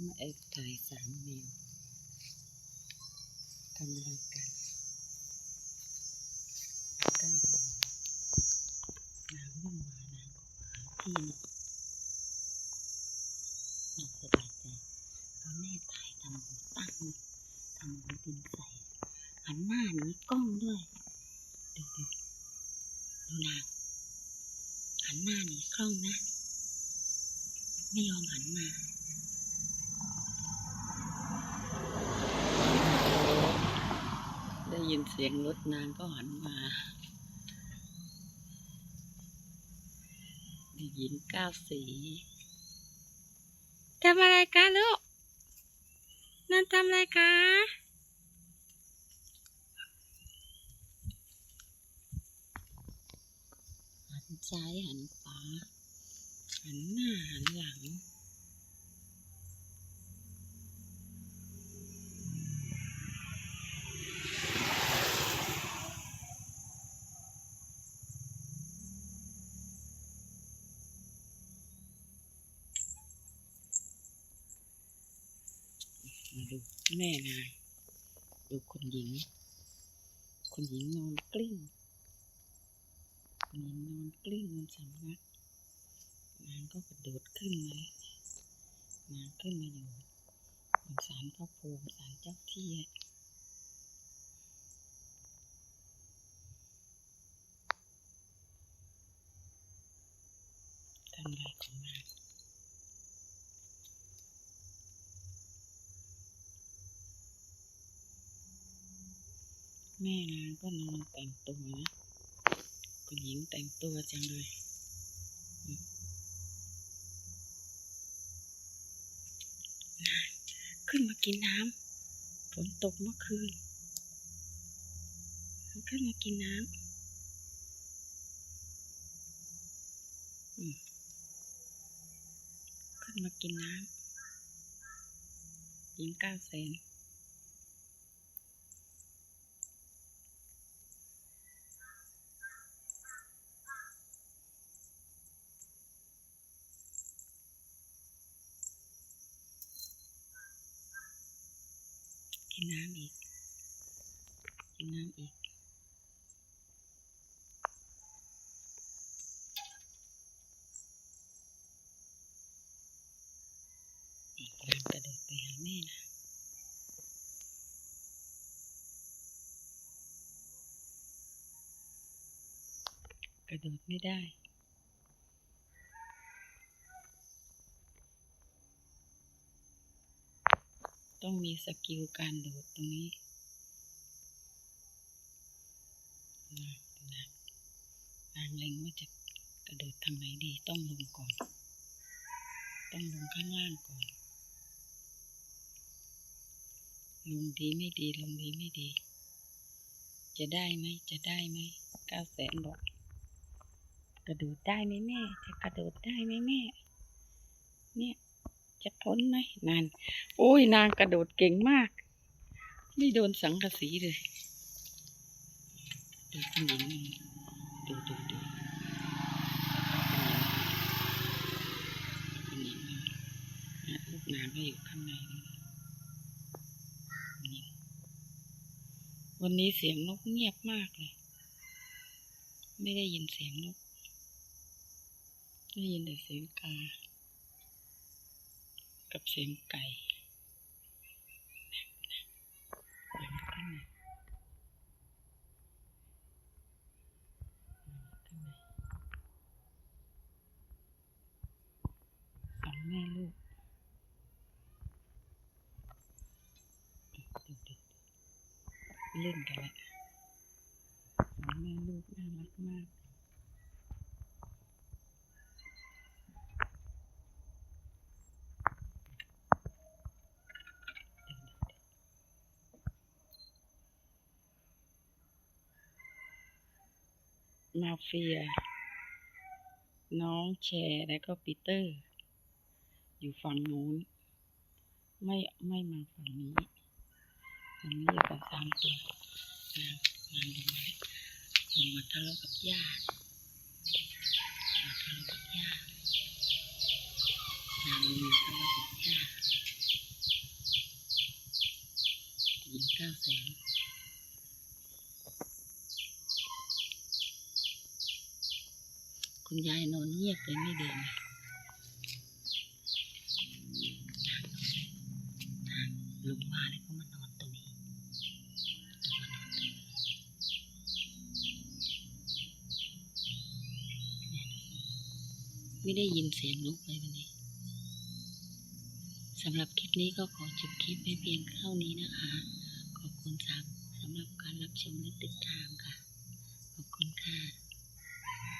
มาแอบถ่ายสามแมวทำอะไรกันกันนางวิ่งมานางก็หาที่นอนสบายใจพอแม่ถ่ายทำหูตั้งทำหูดินใส่หันหน้าหนีกล้องด้วยดูนางหันหน้าหนีกล้องนะไม่ยอมหันมาได้ยินเสียงรถนางก็หันมาเด็กหญิงก้าวสีทำอะไรคะลูกนั่นทำอะไรคะหันซ้ายหันขวาหันหน้าหันหลังมาดูแม่นางดูคุณหญิงนอนกลิ้งคุณหญิงนอนกลิ้งบนสำนักนางก็กระโดดขึ้นมานางขึ้นมาอยู่บนศาลพระภูมิศาลเจ้าที่ทำอะไรของนางแม่นางก็นอนแต่งตัวนะคุณหญิงแต่งตัวจังเลยขึ้นมากินน้ำฝนตกเมื่อคืนขึ้นมากินน้ำขึ้นมากินน้ำหญิงก้าวแสนกินน้ำอีกกินน้ำอีกนางกระโดดไปหาแม่นะกระโดดไม่ได้ต้องมีสกิลการโดดตรงนี้นางเล็งว่าจะกระโดดทางไหนดีต้องลงก่อนต้องลงข้างล่างก่อนลงดีไม่ดีลงดีไม่ดีจะได้ไหมก้าวแสนบอกกระโดดได้ไหมแม่จะกระโดดได้ไหมแม่เนี่ยจะพ้นไหมนานโอ้ยนางกระโดดเก่งมากไม่โดนสังกะสีเลยดูคุณหญิงดูคุณหญิงลูกน้ำก็อยู่ข้างในวันนี้เสียงนกเงียบมากเลยไม่ได้ยินเสียงนกได้ยินแต่เสียงกากับเสียงไก่สองแม่ลูกเล่นกันละสองแม่ลูกน่ารักมากมาเฟียน้องแชร์แล้วก็ปีเตอร์อยู่ฝั่งนู้นไม่มาฝั่งนี้ฝั่งนี้อยู่กับ3 ตัวนางลงมาทะเลาะกับย่าทะเลาะกับย่านางลงมาทะเลาะกับย่า 900,000คุณยายนอนเงียบเลยไม่เดินเลยลุงมาเลยก็มานอนตรงนี้ไม่ได้ยินเสียงนกเลยวันนี้สำหรับคลิปนี้ก็ขอจบคลิปไว้เพียงเท่านี้นะคะ ขอบคุณสำหรับการรับชมและติดตามค่ะ ขอบคุณค่ะ